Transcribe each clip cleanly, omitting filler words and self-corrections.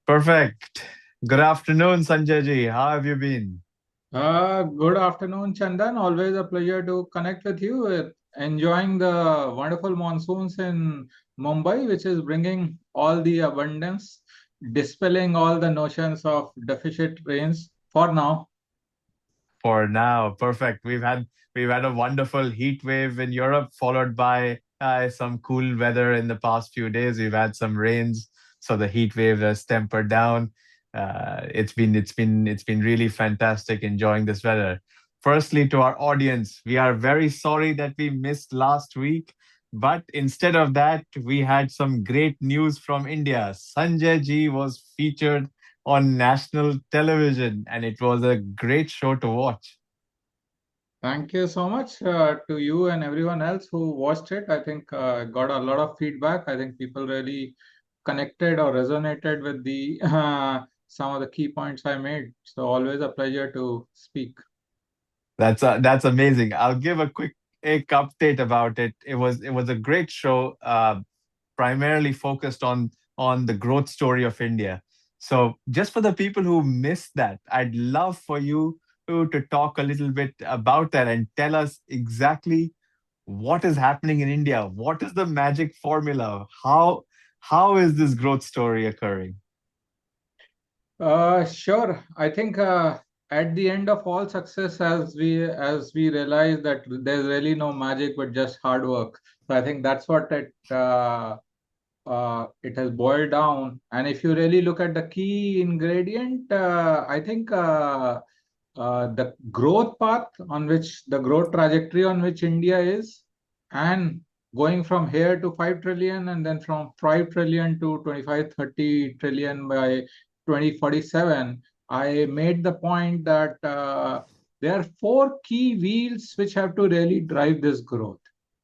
Perfect. Good afternoon, Sanjay ji. How have you been? Good afternoon, Chandan. Always a pleasure to connect with you. Enjoying the wonderful monsoons in Mumbai, which is bringing all the abundance, dispelling all the notions of deficit rains for now. For now, perfect. We've had a wonderful heat wave in Europe, followed by some cool weather in the past few days. We've had some rains, so the heat wave has tempered down. It's been really fantastic enjoying this weather. Firstly, to our audience, we are very sorry that we missed last week, but instead of that, we had some great news from India. Sanjay ji was featured on national television, and it was a great show to watch. Thank you so much to you and everyone else who watched it. I think got a lot of feedback. I think people really connected or resonated with the some of the key points I made. So always a pleasure to speak. That's amazing. I'll give a quick update about it. It was a great show, primarily focused on the growth story of India. So just for the people who missed that, I'd love for you to talk a little bit about that and tell us exactly what is happening in India. What is the magic formula? How is this growth story occurring? Sure. I think at the end of all success, as we realize that there's really no magic but just hard work. So I think that's what it has boiled down. And if you really look at the key ingredient, I think the growth path on which the growth trajectory on which India is, and going from here to 5 trillion, and then from 5 trillion to 25, 30 trillion by 2047. I made the point that there are four key wheels which have to really drive this growth,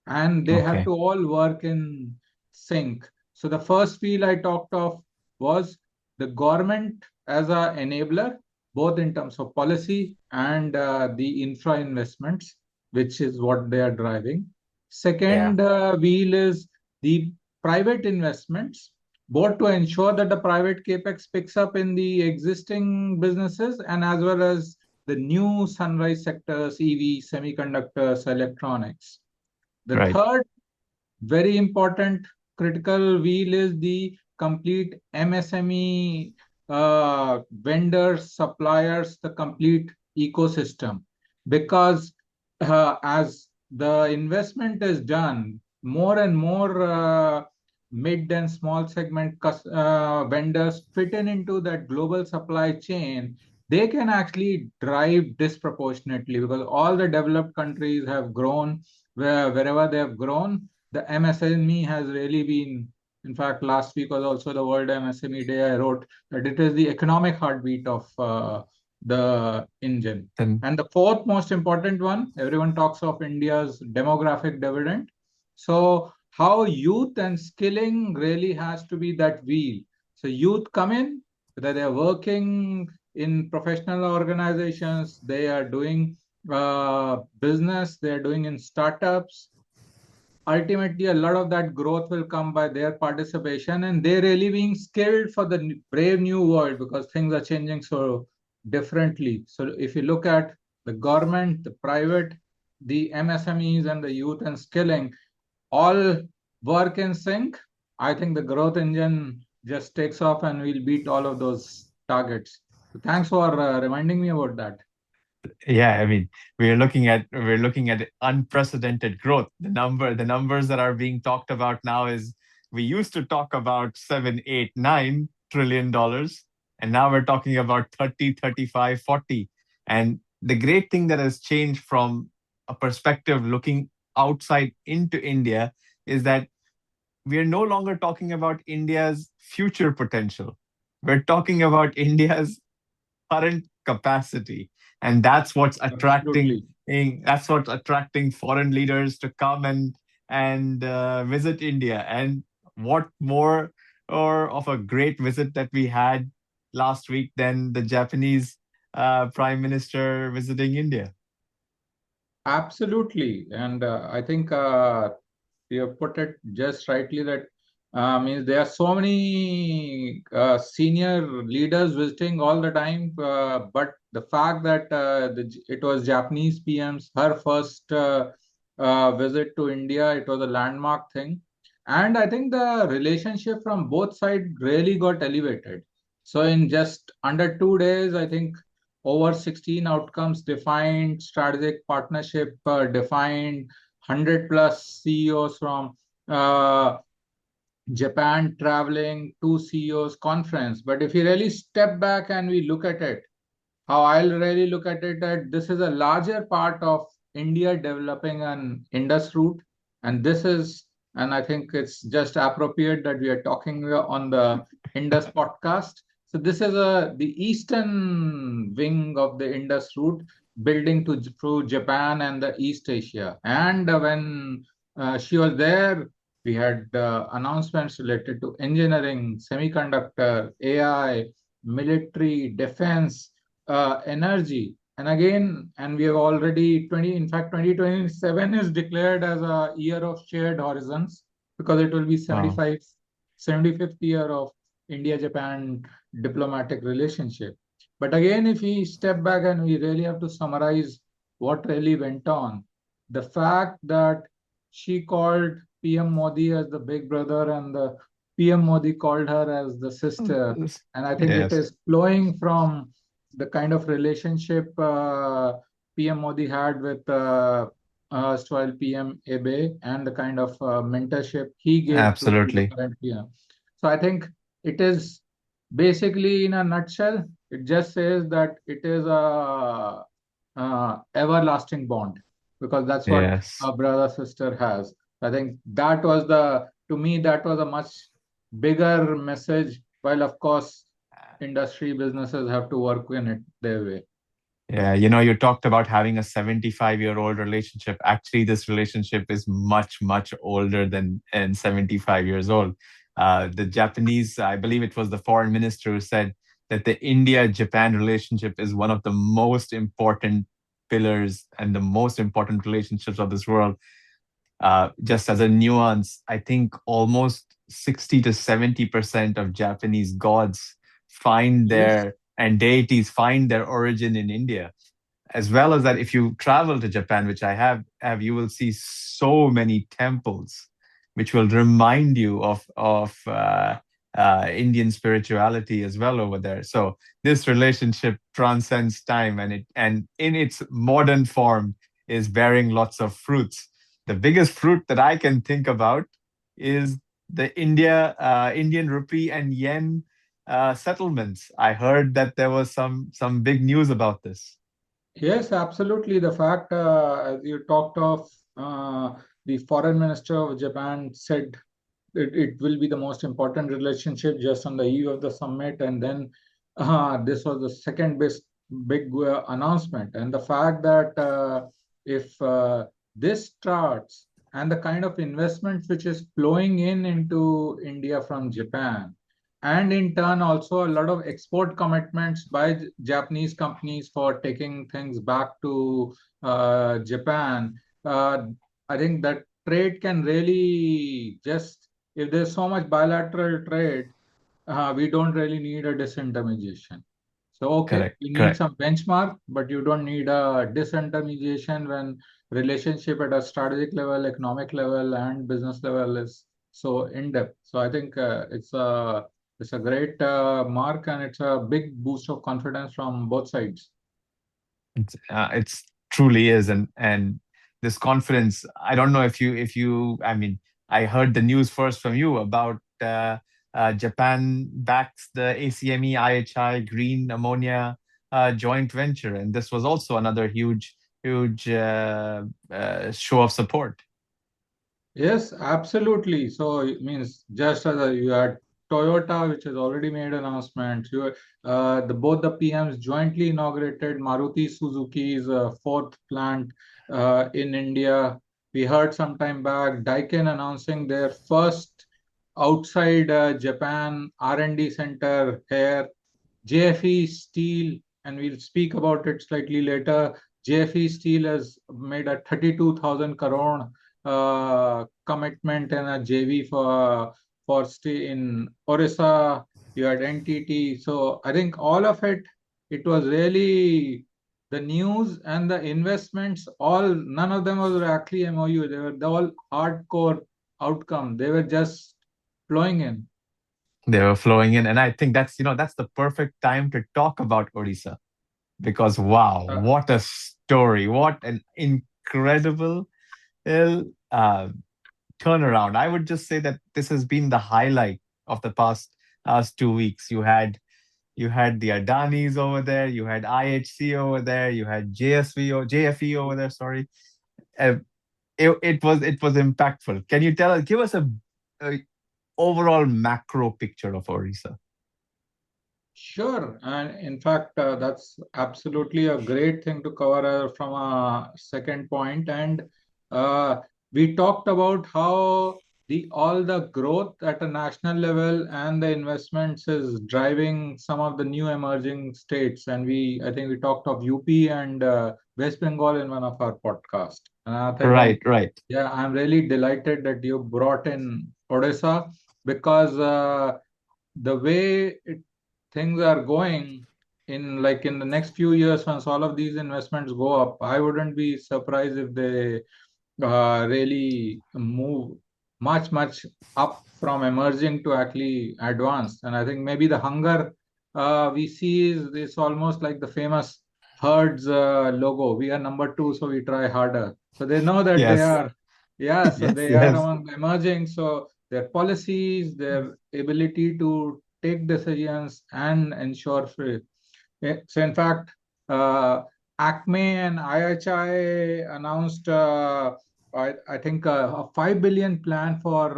and they have Okay. to all work in sync. So the first wheel I talked of was the government as a enabler, both in terms of policy and the infra investments, which is what they are driving. Yeah. Second wheel is the private investments, both to ensure that the private capex picks up in the existing businesses and as well as the new sunrise sectors, EV, semiconductors, electronics. The Right. third very important critical wheel is the complete MSME vendors, suppliers, the complete ecosystem. Because as the investment is done, more and more mid and small segment vendors fit in into that global supply chain. They can actually drive disproportionately because all the developed countries have grown wherever they have grown the MSME has really been, in fact, last week was also the World MSME Day. I wrote that it is the economic heartbeat of the engine. Then And the fourth most important one, everyone talks of India's demographic dividend. So, how youth and skilling really has to be that wheel. So, youth come in, whether they're working in professional organizations, they are doing business, they're doing in startups, ultimately a lot of that growth will come by their participation and they really being skilled for the brave new world because things are changing so differently. So if you look at the government, the private, the MSMEs and the youth and skilling all work in sync, I think the growth engine just takes off and we'll beat all of those targets. So thanks for reminding me about that. yeah, I mean, we're looking at unprecedented growth. The numbers that are being talked about now is we used to talk about 7, 8, 9 trillion dollars, and now we're talking about 30, 35, 40. And the great thing that has changed from a perspective looking outside into India is that we are no longer talking about India's future potential. We're talking about India's current capacity, and Absolutely. that's what's attracting foreign leaders to come and visit India. And what more or of a great visit that we had last week than the Japanese prime minister visiting India. Absolutely. And I think you have put it just rightly that Means there are so many senior leaders visiting all the time, but the fact that it was Japanese PM's her first visit to India, it was a landmark thing, and I think the relationship from both sides really got elevated. So in just under 2 days, I think over 16 outcomes defined, strategic partnership defined, 100 plus CEOs from. Japan traveling to CEOs conference. But if you really step back and we look at it, how I'll really look at it, that this is a larger part of India developing an Indus route, and this is, and I think it's just appropriate that we are talking on the Indus podcast. So this is the eastern wing of the Indus route, building to through Japan and the East Asia. And when she was there, we had announcements related to engineering, semiconductor, AI, military, defense, energy. And again, and we have already 20, in fact, 2027 is declared as a year of shared horizons because it will be Wow. 75th year of India-Japan diplomatic relationship. But again, if we step back and we really have to summarize what really went on, the fact that she called PM Modi as the big brother and the PM Modi called her as the sister. And I think it Yes, is flowing from the kind of relationship PM Modi had with erstwhile PM Abe and the kind of mentorship he gave to the absolutely. current PM. So I think it is basically, in a nutshell, it just says that it is a everlasting bond because that's what Yes. a brother sister has. I think that was the, to me, that was a much bigger message. While of course industry businesses have to work in it their way. Yeah, you talked about having a 75-year-old relationship. Actually, this relationship is much, much older than and 75 years old. The Japanese, I believe it was the foreign minister who said that the India-Japan relationship is one of the most important pillars and the most important relationships of this world. Just as a nuance, I think almost 60 to 70% of Japanese gods find Yes. their and deities find their origin in India. As well as that, if you travel to Japan, which I have you will see so many temples, which will remind you of Indian spirituality as well over there. So this relationship transcends time, and in its modern form is bearing lots of fruits. The biggest fruit that I can think about is the Indian rupee and yen settlements. I heard that there was some big news about this. Yes, absolutely. The fact, as you talked of, the foreign minister of Japan said it will be the most important relationship just on the eve of the summit. And then this was the second big announcement. And the fact that if this starts and the kind of investment which is flowing into India from Japan, and in turn also a lot of export commitments by Japanese companies for taking things back to Japan. I think that trade can really just, if there's so much bilateral trade, we don't really need a disintermediation. So, okay, Correct, we need correct. some benchmark, but you don't need a disintermediation when relationship at a strategic level, economic level, and business level is so in depth. So, I think it's a great mark, and it's a big boost of confidence from both sides. It's truly is, and this confidence. I don't know if you. I mean, I heard the news first from you about Japan backs the ACME IHI green ammonia joint venture, and this was also another huge show of support. Yes, absolutely. So it means just as you had Toyota, which has already made announcements. The both the PMs jointly inaugurated Maruti Suzuki's fourth plant in India. We heard some time back Daikin announcing their first outside Japan R&D center here. JFE Steel, and we'll speak about it slightly later. JFE Steel has made a 32,000 crore commitment and a JV for stay in Orissa, you had NTT. So I think all of it, it was really the news and the investments, all none of them was actually MOU. They were all hardcore outcome. They were just flowing in. They were flowing in, and I think that's the perfect time to talk about Odisha because wow, Uh, what a story! What an incredible uh, turnaround. I would just say that this has been the highlight of the past 2 weeks. You had the Adanis over there, you had IHC over there, you had JFE over there. Sorry, uh, it was impactful. Can you give us a overall macro picture of Orissa? Sure, and in fact, that's absolutely a great thing to cover from a second point. And uh, we talked about how the all the growth at a national level and the investments is driving some of the new emerging states. And I think we talked of UP and West Bengal in one of our podcasts. And I think Right, right. yeah, I'm really delighted that you brought in Odisha because the way things are going in the next few years, once all of these investments go up, I wouldn't be surprised if they really move much up from emerging to actually advanced. And I think maybe the hunger we see is almost like the famous herds logo. We are number two, so we try harder. So they know that they Yes, are, yeah, so yes, they are yes. among the emerging. So their policies, their ability to take decisions and ensure free. So in fact, uh, Acme and IHI announced, I think, a 5 billion plan for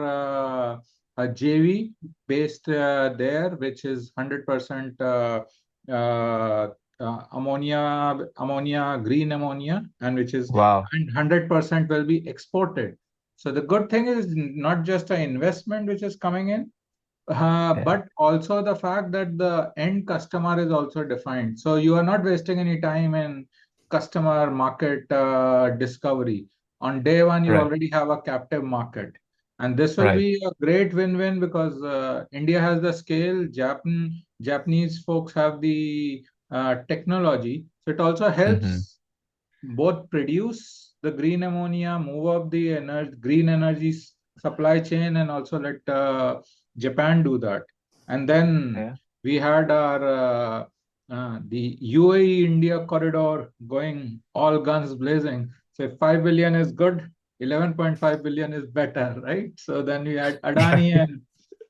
a JV based there, which is 100% uh, green ammonia, and which is Wow. and 100% will be exported. So the good thing is not just an investment which is coming in, Yeah, but also the fact that the end customer is also defined. So you are not wasting any time in customer market discovery. On day one, you right, already have a captive market. And this will right. be a great win-win because India has the scale, Japanese folks have the technology. So it also Hmm. helps both produce the green ammonia, move up the green energy supply chain, and also let Japan do that. And then Yeah, we had our the UAE India corridor going all guns blazing. So if 5 billion is good, 11.5 billion is better, right? So then we had Adani right, and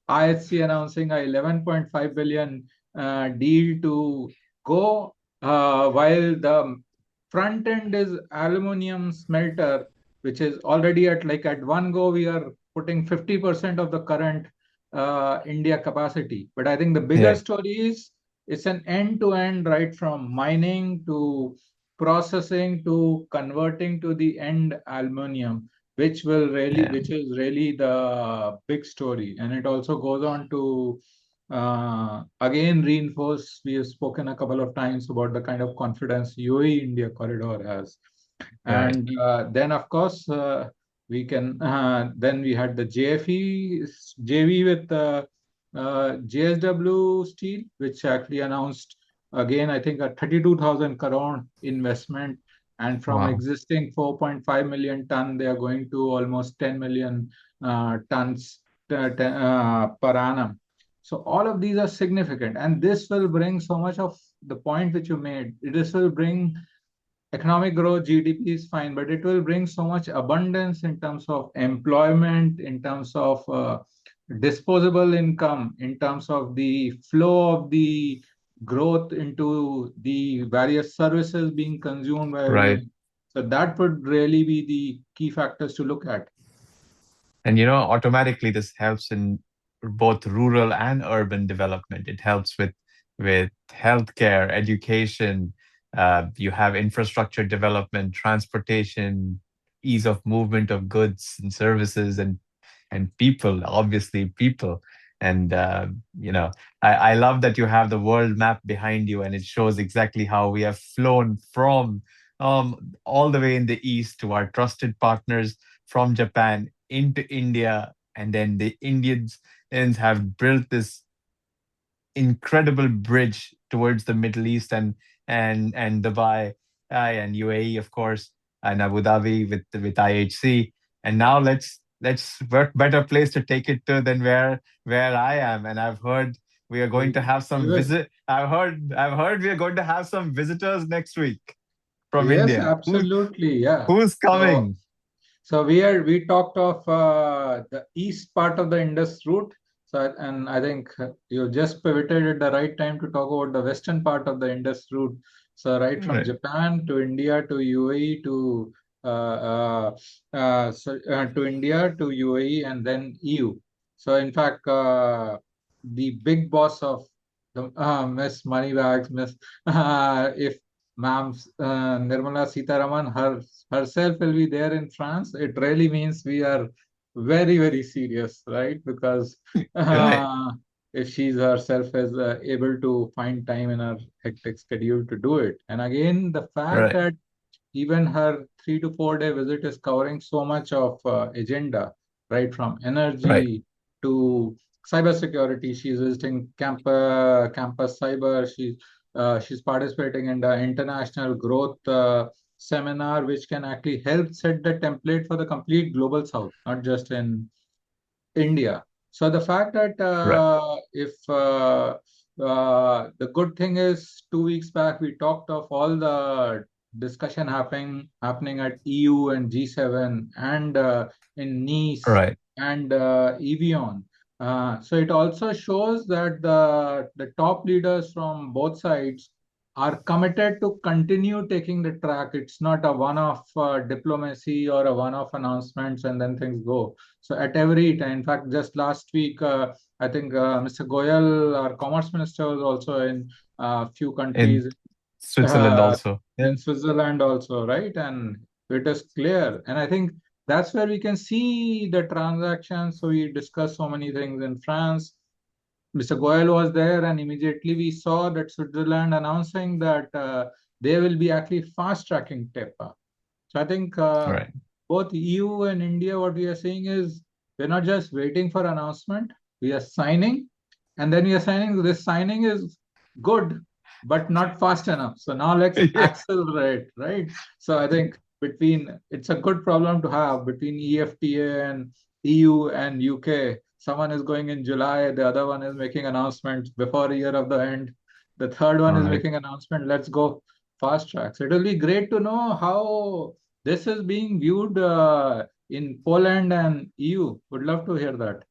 IHC announcing a 11.5 billion deal to go, while the front end is aluminum smelter, which is already at one go we are putting 50% of the current India capacity. But I think the bigger yeah, story is it's an end to end, right from mining to processing to converting to the end aluminum, yeah, which is really the big story. And it also goes on to again reinforce, we have spoken a couple of times about the kind of confidence UAE India corridor has. right. And then, of course, then we had the JFE JV with JSW Steel, which actually announced again, I think, a 32,000 crore investment. And from Wow. existing 4.5 million ton, they are going to almost 10 million tons per annum. So all of these are significant, and this will bring so much of the point which you made. This will bring economic growth, GDP is fine, but it will bring so much abundance in terms of employment, in terms of disposable income, in terms of the flow of the growth into the various services being consumed by Right. everyone. So that would really be the key factors to look at. And automatically this helps in both rural and urban development. It helps with healthcare, education. You have infrastructure development, transportation, ease of movement of goods and services, and people, obviously people. And I love that you have the world map behind you, and it shows exactly how we have flown from all the way in the east to our trusted partners from Japan into India, and then the Indians. have built this incredible bridge towards the Middle East and Dubai and UAE, of course, and Abu Dhabi with IHC. And now let's what better place to take it to than where I am. And I've heard we are going to We, have we some will. visit. I've heard we are going to have some visitors next week from Yes, India. absolutely. Yeah. Who's So coming? we talked of the east part of the Indus route. So and I think you just pivoted at the right time to talk about the western part of the Indus route. So right from Right, Japan to India to UAE to India to UAE and then EU. So in fact, the big boss of the Miss Moneybags, Miss if Ma'am Nirmala Sitaraman herself will be there in France, it really means we are very, very serious, right? Because right, if she's herself is able to find time in her hectic schedule to do it. And again, the fact right, that even her 3 to 4 day visit is covering so much of agenda, right? From right. energy to cybersecurity. She's visiting campus cyber. She's participating in the international growth seminar, which can actually help set the template for the complete global south, not just in India. So the fact that Right. if the good thing is 2 weeks back we talked of all the discussion happening at EU and G7 and in Nice Right. and Evian. So it also shows that the top leaders from both sides are committed to continue taking the track. It's not a one-off diplomacy or a one-off announcements and then things go. So at every time, in fact, just last week, I think Mr. Goyal, our commerce minister, was also in a few In countries, Switzerland uh, also. Yeah. in Switzerland also, right? And it is clear. And I think that's where we can see the transactions. So we discussed so many things in France. Mr. Goyal was there, and immediately we saw that Switzerland announcing that they will be actually fast tracking TEPA. So I think Right. both EU and India, what we are saying is we're not just waiting for announcement, we are signing, and then we are signing. This signing is good, but not fast enough. So now let's Yeah. accelerate, right? So I think between it's a good problem to have between EFTA and EU and UK. Someone is going in July, the other one is making announcements before year of the end. The third one is Right. making announcement. Let's go fast track. So it will be great to know how this is being viewed in Poland and EU. Would love to hear that.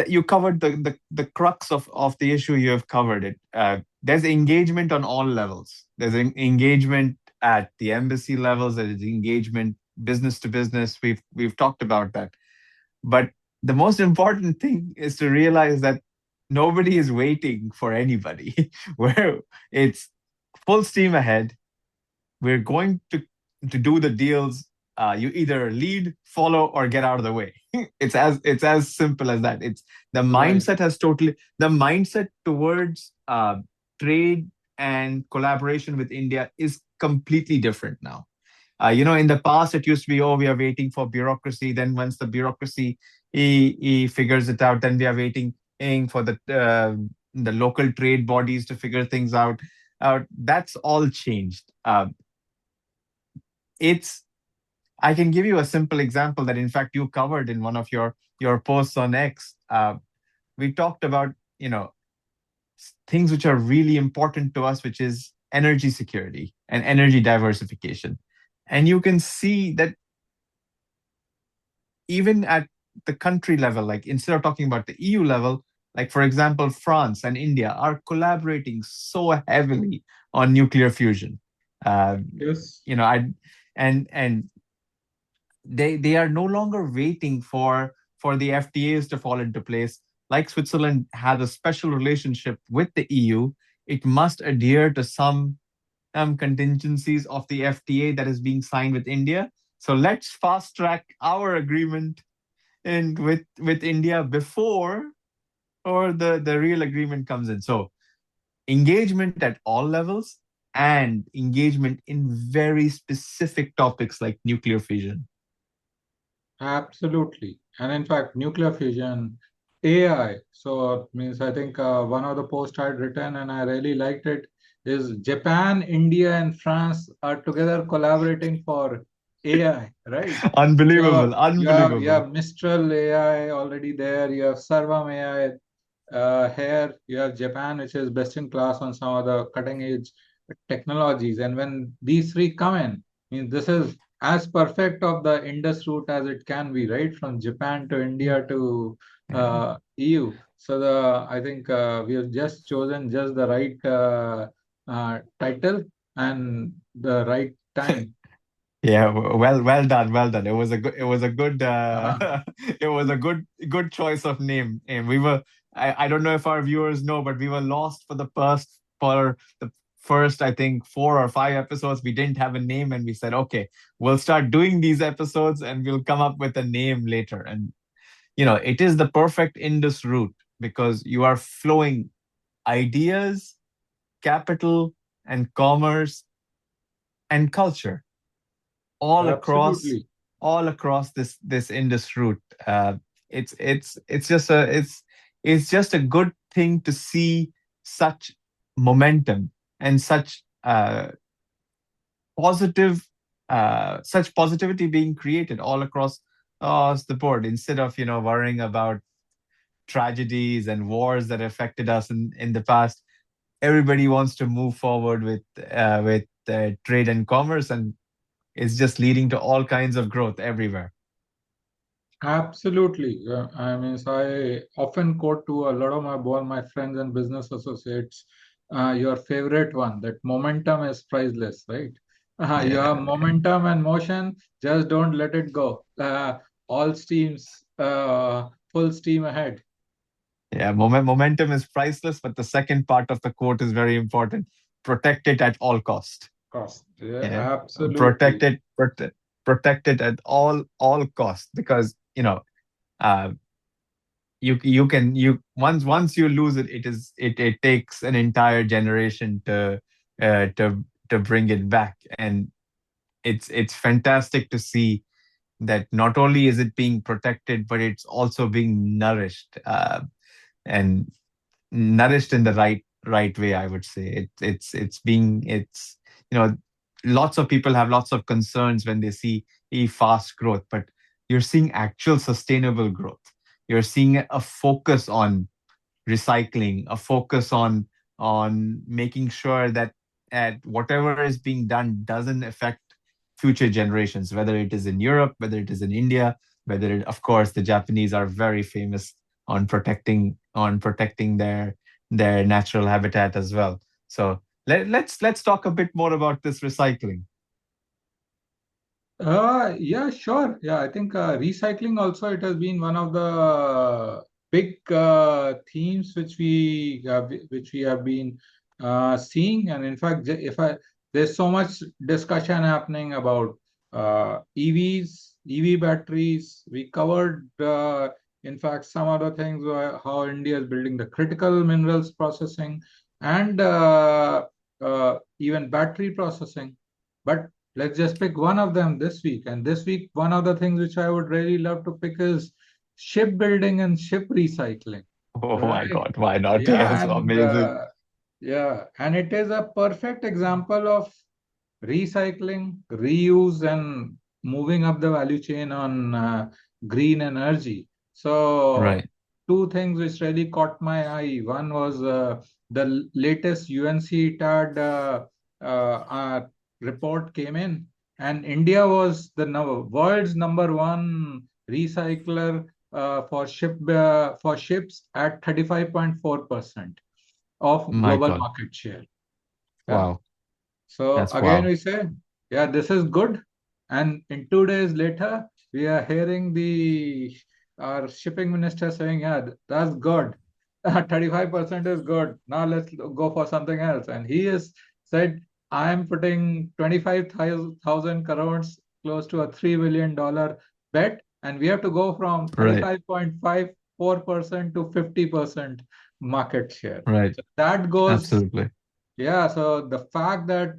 You covered the crux of the issue. You have covered it. There's engagement on all levels. There's engagement at the embassy levels. There's engagement business to business. We've talked about that. But the most important thing is to realize that nobody is waiting for anybody. Where it's full steam ahead. We're going to do the deals. You either lead, follow, or get out of the way. It's as simple as that. It's Right. the mindset towards trade and collaboration with India is completely different now. In the past, it used to be, oh, we are waiting for bureaucracy. Then once the bureaucracy he figures it out, then we are waiting for the local trade bodies to figure things out. That's all changed. It's I can give you a simple example that, in fact, you covered in one of your posts on X. We talked about things which are really important to us, which is energy security and energy diversification. And you can see that even at the country level, like instead of talking about the EU level, like for example, France and India are collaborating so heavily on nuclear fusion. Um, Yes. I and they are no longer waiting for the FTAs to fall into place. Like Switzerland has a special relationship with the EU, it must adhere to some contingencies of the FTA that is being signed with India. So let's fast track our agreement in with India before or the real agreement comes in. So engagement at all levels and engagement in very specific topics like nuclear fusion. Absolutely. And in fact, nuclear fusion, AI. So means I think one of the posts I'd written and I really liked it is Japan, India, and France are together collaborating for AI, right? Unbelievable, So you unbelievable. have Mistral AI already there, you have Servam AI. Here you have Japan, which is best in class on some of the cutting edge technologies. And when these three come in, I mean, this is as perfect of the Indus route as it can be, right? From Japan to India to Yeah. EU. So I think we have just chosen just the right title and the right time. Yeah, well done, well done. It was a good Uh, it was a good choice of name. And I don't know if our viewers know, but we were lost for the first, I think, 4 or 5 episodes. We didn't have a name, and we said, okay, we'll start doing these episodes and we'll come up with a name later. And it is the perfect Indus route because you are flowing ideas, capital, and commerce and culture all across Absolutely. all across this Indus route. It's just a good thing to see such momentum and positive such positivity being created all across the board instead of worrying about tragedies and wars that affected us in the past. Everybody wants to move forward with trade and commerce, and it's just leading to all kinds of growth everywhere. Absolutely. I mean, so I often quote to a lot of my friends and business associates, your favorite one, that momentum is priceless, right? You have Yeah, momentum and motion, just don't let it go. All steams, full steam ahead. yeah. Momentum is priceless, but the second part of the quote is very important. Protect it at all cost. Cost. Yeah, Yeah, protect absolutely. it, protect it at all costs because uh, you once you lose it, it takes an entire generation uh, to to bring it back, and it's fantastic to see that not only is it being protected, but it's also being and nourished in the right way, I would say. It's lots of people have lots of concerns when they see a fast growth, but you're seeing actual sustainable growth. You're seeing a focus on recycling, a focus on making sure that at whatever is being done doesn't affect future generations, whether it is in Europe, whether it is in India, of course, the Japanese are very famous on protecting their natural habitat as well. So let's talk a bit more about this recycling. Yeah, sure. Yeah, I think recycling also it has been one of the big themes which we have been seeing, and in fact, if I there's so much discussion happening about EVs, EV batteries. We covered, in fact, some other things how India is building the critical minerals processing and even battery processing, but let's just pick one of them this week. And this week, one of the things which I would really love to pick is shipbuilding and ship recycling. Oh my Right. God, why not? Yeah, Yes, and amazing. yeah, and it is a perfect example of recycling, reuse, and moving up the value chain on green energy. So, Right, two things which really caught my eye. One was the latest UNCTAD report came in, and India was the world's number one recycler for ships at 35.4% of my global God. market share. Yeah. Wow, So that's again, wow. we say, yeah, this is good. And in 2 days later, we are hearing the our shipping minister saying, yeah, that's good. 35% is good. Now let's go for something else. And he has said, I am putting 25,000 crores, close to a $3 billion bet, and we have to go from Right, 35.54% to 50% market share. right, So that goes, absolutely. yeah, so the fact that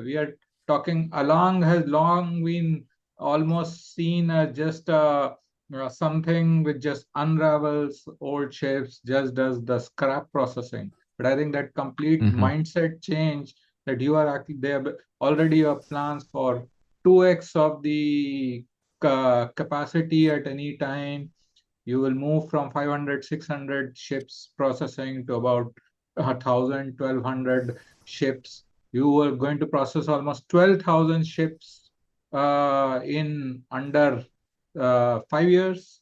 we are talking along has long been almost seen as just something which just unravels old shapes, just does the scrap processing. But I think that complete Hmm. mindset change, that you are actually there already, your plans for 2x of the capacity at any time. You will move from 500, 600 ships processing to about 1,000, 1,200 ships. You are going to process almost 12,000 ships in under 5 years.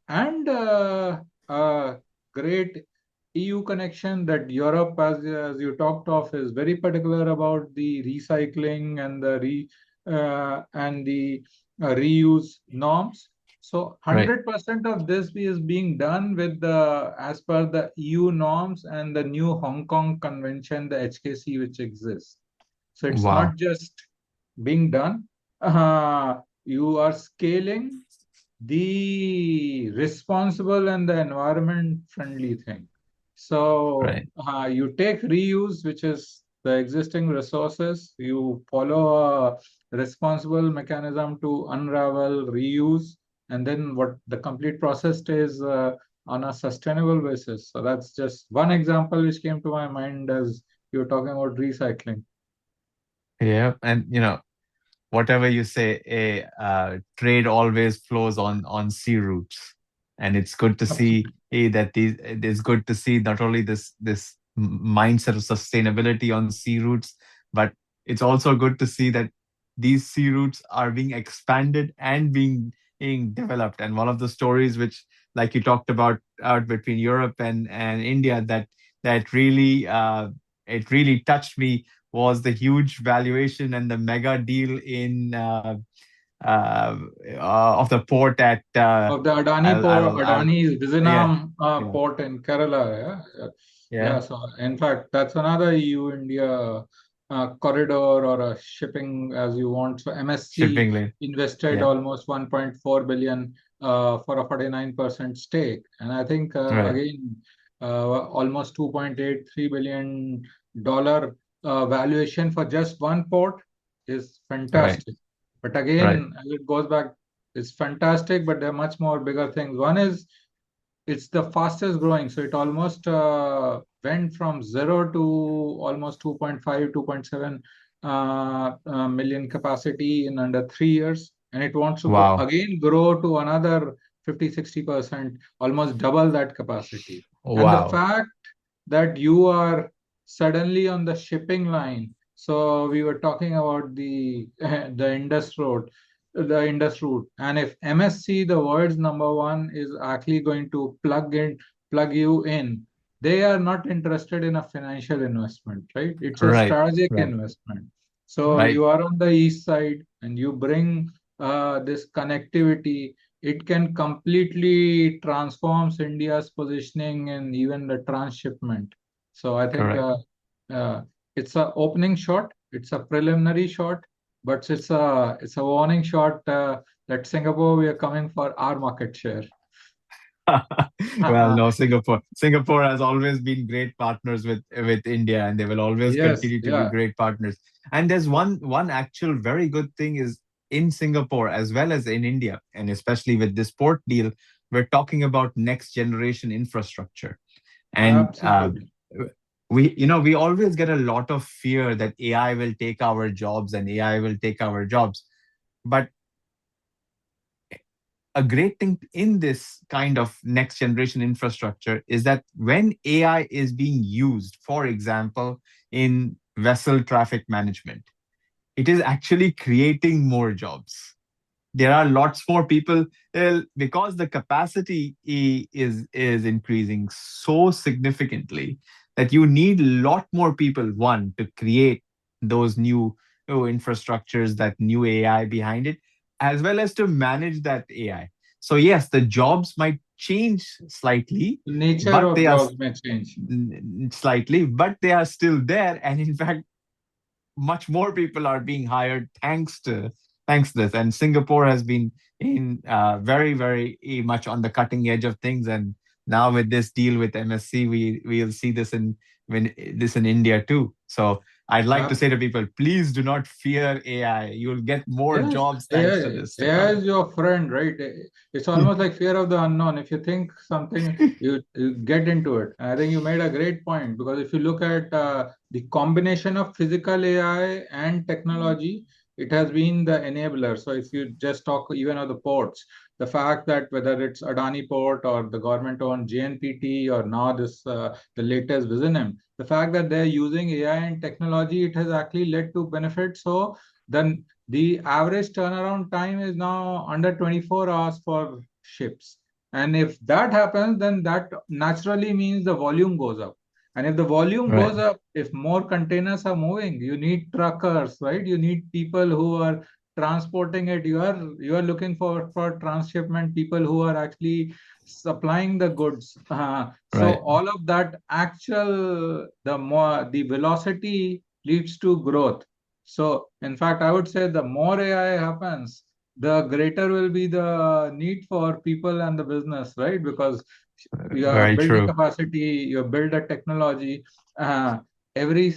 And a great EU connection that Europe, as you talked of, is very particular about the recycling and the reuse norms. So Right. 100% of this is being done with the as per the EU norms and the new Hong Kong Convention, the HKC, which exists. So it's Wow. not just being done. You are scaling the responsible and the environment friendly thing. So Right. you take reuse, which is the existing resources, you follow a responsible mechanism to unravel, reuse, and then what the complete process is on a sustainable basis. So that's just one example which came to my mind as you're talking about recycling. Yeah. And whatever you say, a trade always flows on sea routes, and it's good to see Absolutely. that these. It is good to see not only this mindset of sustainability on sea routes, but it's also good to see that these sea routes are being expanded and being developed. And one of the stories which, like you talked about, out between Europe and India, that really it really touched me was the huge valuation and the mega deal in uh, of the port at Of the Adani port, I'll Adani's yeah, Vizianam yeah, port in Kerala. Yeah, yeah, yeah. So in fact, that's another EU-India corridor or a shipping as you want. So MSC shipping lane. invested Yeah, almost 1.4 billion for a 49% stake, and I think right, again almost 2.83 billion dollar valuation for just one port is right, fantastic. But right. again, as it goes back, it's fantastic, but there are much more bigger things. One is it's the fastest growing. So it almost went from zero to almost 2.5, 2.7 million capacity in under 3 years. And it wants to go Wow, again grow to another 50, 60%, almost double that capacity. And the wow, fact that you are suddenly on the shipping line. So we were talking about the the Indus route, and if MSC, the world's number one, is actually going to plug you in, they are not interested in a financial investment, right? It's a right, strategic right, investment. So right, you are on the east side, and you bring this connectivity. It can completely transforms India's positioning and even the transshipment. So I think correct. uh, it's a opening shot, it's a preliminary shot, but it's a warning shot that Singapore, we are coming for our market share. Well, no, Singapore has always been great partners with India, and they will always Yes, continue to be yeah, great partners. And there's one actual very good thing is in Singapore as well as in India, and especially with this port deal, we're talking about next generation infrastructure. And absolutely. we always get a lot of fear that AI will take our jobs and AI will take our jobs. But a great thing in this kind of next generation infrastructure is that when AI is being used, for example, in vessel traffic management, it is actually creating more jobs. There are lots more people because the capacity is increasing so significantly that you need a lot more people, one, to create those new infrastructures, that new AI behind it, as well as to manage that AI. So yes, the jobs might change slightly, The nature but of they are jobs may change. slightly, but they are still there. And in fact, much more people are being hired thanks to this. And Singapore has been in very much on the cutting edge of things. And now with this deal with MSC, we'll see this in India too. So I'd like to Uh, say to people, please do not fear AI. You'll get more Yes, jobs thanks to AI, this AI technology. is your friend, right? It's almost like fear of the unknown. If you think something, you get into it. And I think you made a great point because if you look at the combination of physical AI and technology, it has been the enabler. So if you just talk even of the ports, the fact that whether it's Adani Port or the government-owned JNPT or now this the latest Vizinem, the fact that they're using AI and technology, it has actually led to benefits. So then the average turnaround time is now under 24 hours for ships. And if that happens, then that naturally means the volume goes up. And if the volume Right. goes up, if more containers are moving, you need truckers, right? You need people who are transporting it. You are looking for transshipment people who are actually supplying the goods. So Right. all of that actual the velocity leads to growth. So, in fact, I would say the more AI happens, the greater will be the need for people and the business, right? Because you Very build a true. capacity, you build a technology. Uh, every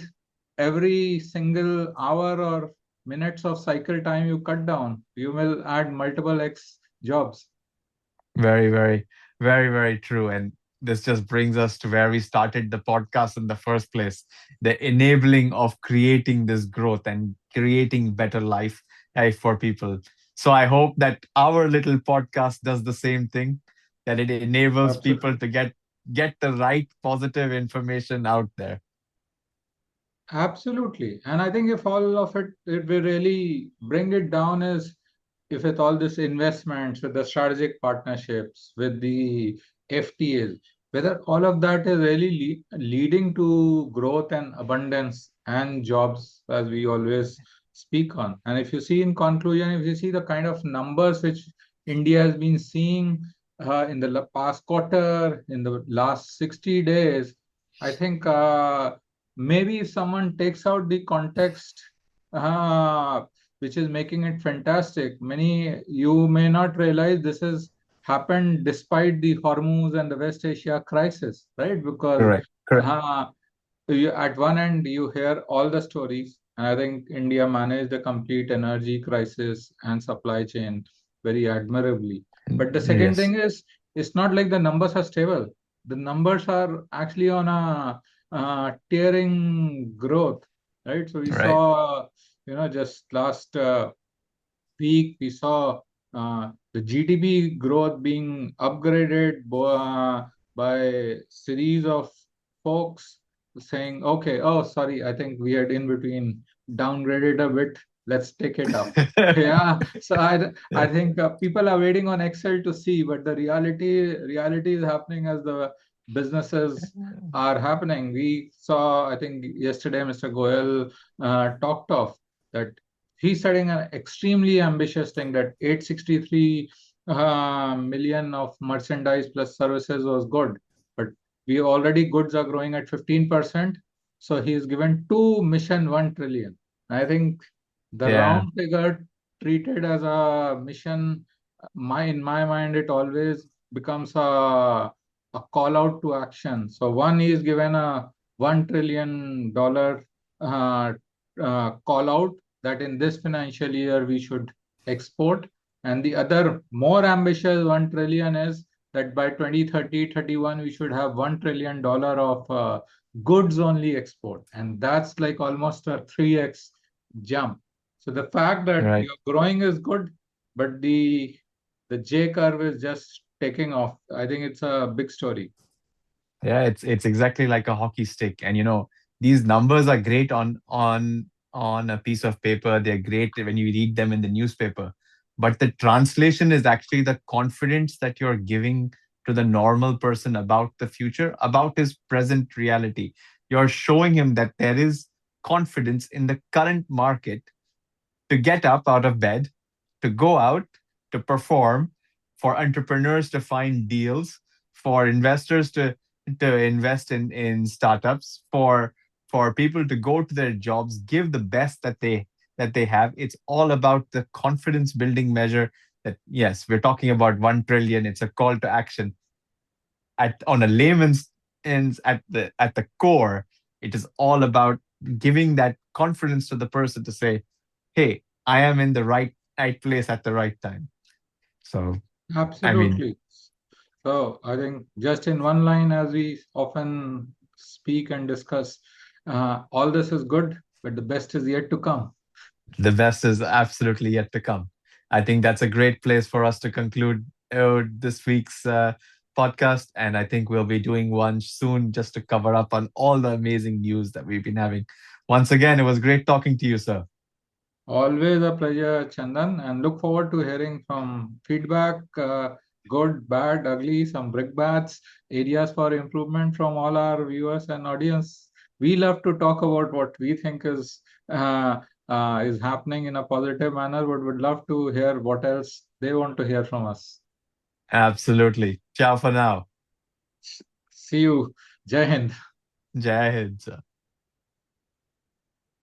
every single hour or minutes of cycle time you cut down, you will add multiple X jobs. Very, very, very, very true. And this just brings us to where we started the podcast in the first place, the enabling of creating this growth and creating better life for people. So I hope that our little podcast does the same thing, that it enables people Absolutely. to get the right positive information out there. Absolutely. And I think if all of it, if we really bring it down, is if with all this investments, with the strategic partnerships, with the FTAs, whether all of that is really leading to growth and abundance and jobs, as we always speak on. And if you see in conclusion, if you see the kind of numbers which India has been seeing in the past quarter, in the last 60 days, I think maybe if someone takes out the context, uh, which is making it fantastic. Many you may not realize this has happened despite the Hormuz and the West Asia crisis, right? Because Correct. Correct. uh, at one end you hear all the stories, and I think India managed the complete energy crisis and supply chain very admirably. But the second Yes. thing is, it's not like the numbers are stable. The numbers are actually on a tearing growth, right? So we Right. saw, just last week, we saw the GDP growth being upgraded by series of folks saying, okay, oh, sorry, I think we had in between downgraded a bit. Let's take it up. Yeah, so I think people are waiting on Excel to see, but the reality is happening as the businesses are happening. We saw, I think yesterday, Mr. Goyal talked of that he's setting an extremely ambitious thing that 863 million of merchandise plus services was good, but we already goods are growing at 15%. So he's given two mission 1 trillion. I think the Yeah. round figure treated as a mission, in my mind, it always becomes a call out to action. So one is given a $1 trillion uh, call out that in this financial year we should export. And the other more ambitious 1 trillion is that by 2030-31 we should have $1 trillion of goods only export. And that's like almost a 3x jump. So the fact that Right. you're growing is good, but the J curve is just taking off. I think it's a big story. Yeah, it's exactly like a hockey stick. And these numbers are great on a piece of paper. They're great when you read them in the newspaper. But the translation is actually the confidence that you're giving to the normal person about the future, about his present reality. You're showing him that there is confidence in the current market to get up out of bed, to go out, to perform, for entrepreneurs to find deals, for investors to invest in startups, for people to go to their jobs, give the best that they have. It's all about the confidence building measure that yes, we're talking about 1 trillion. It's a call to action at on a layman's ends at the core. It is all about giving that confidence to the person to say, hey, I am in the right place at the right time. So, I mean, Absolutely. So I think just in one line, as we often speak and discuss, all this is good, but the best is yet to come. the best is absolutely yet to come. I think that's a great place for us to conclude this week's podcast. And I think we'll be doing one soon just to cover up on all the amazing news that we've been having. Once again, it was great talking to you, sir. Always a pleasure, Chandan, and look forward to hearing from feedback, good, bad, ugly, some brickbats, areas for improvement from all our viewers and audience. We love to talk about what we think is happening in a positive manner, but would love to hear what else they want to hear from us. Absolutely. Ciao for now. See you. Jai Hind. Jai Hind, sir.